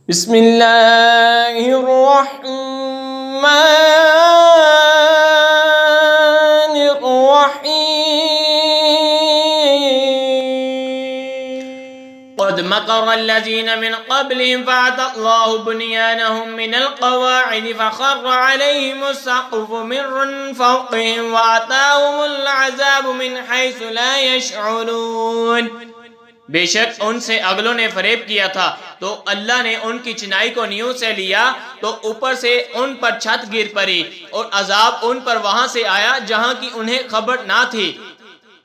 بسم اللہ الرحمن الرحیم قد مکر الذین من قبلهم فأتى الله بنيانهم من القواعد فخر عليهم السقف من فوقهم وأتاهم العذاب من حيث لا يشعرون۔ بے شک ان سے اگلوں نے فریب کیا تھا تو اللہ نے ان کی چنائی کو نیوں سے لیا تو اوپر سے ان پر چھت گر پڑی اور عذاب ان پر وہاں سے آیا جہاں کی انہیں خبر نہ تھی۔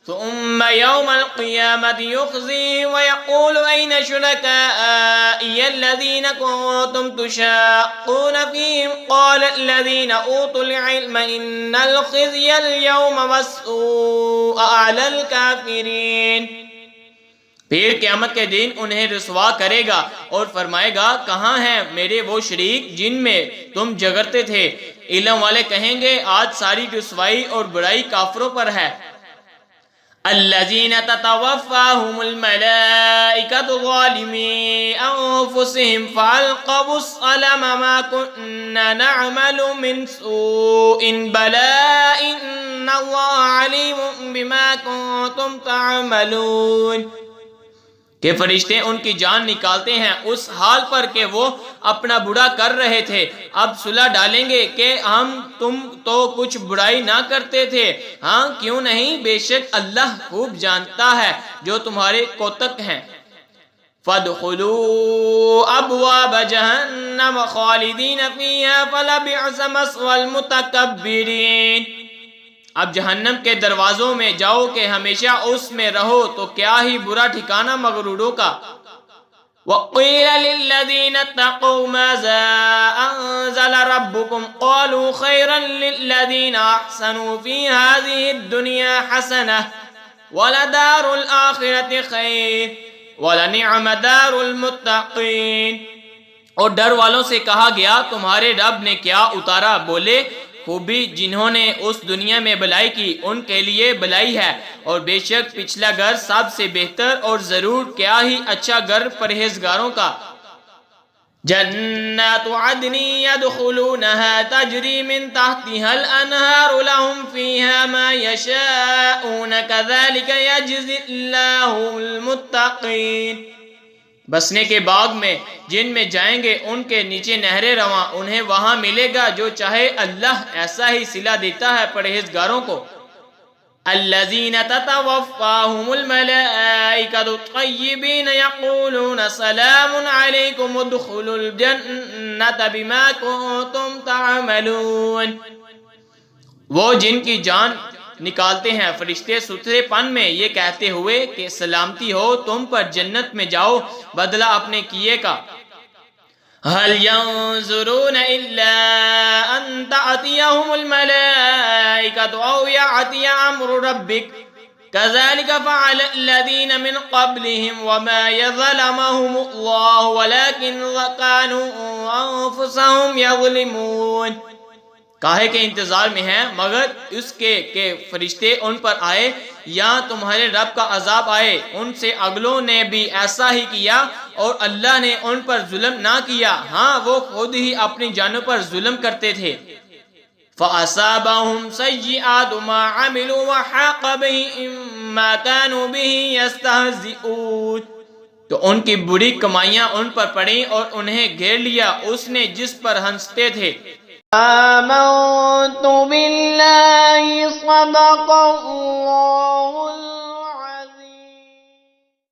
ثم يوم القيامة يخزيهم ويقول أين شركائي الذين كنتم تشاقون فيهم قال الذين أوتوا العلم إن الخزي اليوم والسوء على الكافرين۔ پھر قیامت کے دن انہیں رسوا کرے گا اور فرمائے گا کہاں ہیں میرے وہ شریک جن میں تم جگرتے تھے؟ علم والے کہیں گے آج ساری رسوائی اور برائی کافروں پر ہے۔ الذین تتوفاہم الملائکۃ ظالمی انفسہم فالقوا السلم ما كنا نعمل من سوء بلا ان اللہ علیم بما کنتم تعملون۔ کہ فرشتے ان کی جان نکالتے ہیں اس حال پر کہ وہ اپنا برا کر رہے تھے، اب صلح ڈالیں گے کہ تم تو کچھ برائی نہ کرتے تھے، ہاں کیوں نہیں، بے شک اللہ خوب جانتا ہے جو تمہارے کوتک ہیں۔ فَادْخُلُوا أَبْوَابَ جَهَنَّمَ خَالِدِينَ فِيهَا فَلَبِئْسَ مَثْوَى الْمُتَكَبِّرِينَ۔ اب جہنم کے دروازوں میں جاؤ کہ ہمیشہ اس میں رہو تو کیا ہی برا ٹھکانہ مغروروں کا۔ وَقِيلَ لِلَّذِينَ اتَّقَوْا مَاذَا أَنزَلَ رَبُّكُمْ قَالُوا خَيْرًا لِلَّذِينَ أَحْسَنُوا فِي هَذِهِ الدُّنْيَا حَسَنَةٌ وَلَدَارُ الْآخِرَةِ خَيْرٌ وَلَنِعْمَ دَارُ الْمُتَّقِينَ۔ اور ڈر والوں سے کہا گیا تمہارے رب نے کیا اتارا؟ بولے خوبی جنہوں نے اس دنیا میں بلائی کی ان کے لیے بلائی ہے، اور بے شک پچھلا گھر سب سے بہتر اور ضرور کیا ہی اچھا گھر پرہیزگاروں کا۔ جنات عدن يدخلونها تجری من تحتها الانہار لهم فیہا ما یشاءون کذالک یجزی اللہ المتقین۔ بسنے کے باغ میں جن میں جائیں گے ان کے نیچے نہریں رواں، انہیں وہاں ملے گا جو چاہے، اللہ ایسا ہی صلہ دیتا ہے پرہیزگاروں کو۔ الذین تتوفاہم الملائکۃ طیبین یقولون سلام علیکم ادخلوا الجنۃ بما کنتم تعملون۔ وہ جن کی جان نکالتے ہیں فرشتے ستھرے پن میں یہ کہتے ہوئے کہ سلامتی ہو تم پر، جنت میں جاؤ بدلہ اپنے کیے کا۔ هل ينظرون الا ان تأتيهم الملائكة او يأتي امر ربك كذلك فعل الذين من قبلهم وما يظلمهم الله ولكن كانوا انفسهم يظلمون۔ کاہے کے انتظار میں ہیں مگر اس کے کہ فرشتے ان پر آئے یا تمہارے رب کا عذاب آئے، ان سے اگلوں نے بھی ایسا ہی کیا اور اللہ نے ان پر ظلم نہ کیا، ہاں وہ خود ہی اپنی جانوں پر ظلم کرتے تھے۔ فَأَصَابَهُمْ سَيِّئَاتُ مَا عَمِلُوا وَحَاقَ بِهِم مَّا كَانُوا بِهِ يَسْتَهْزِئُونَ۔ تو ان کی بری کمائیاں ان پر پڑیں اور انہیں گھیر لیا اس نے جس پر ہنستے تھے۔ آمنت باللہ صدق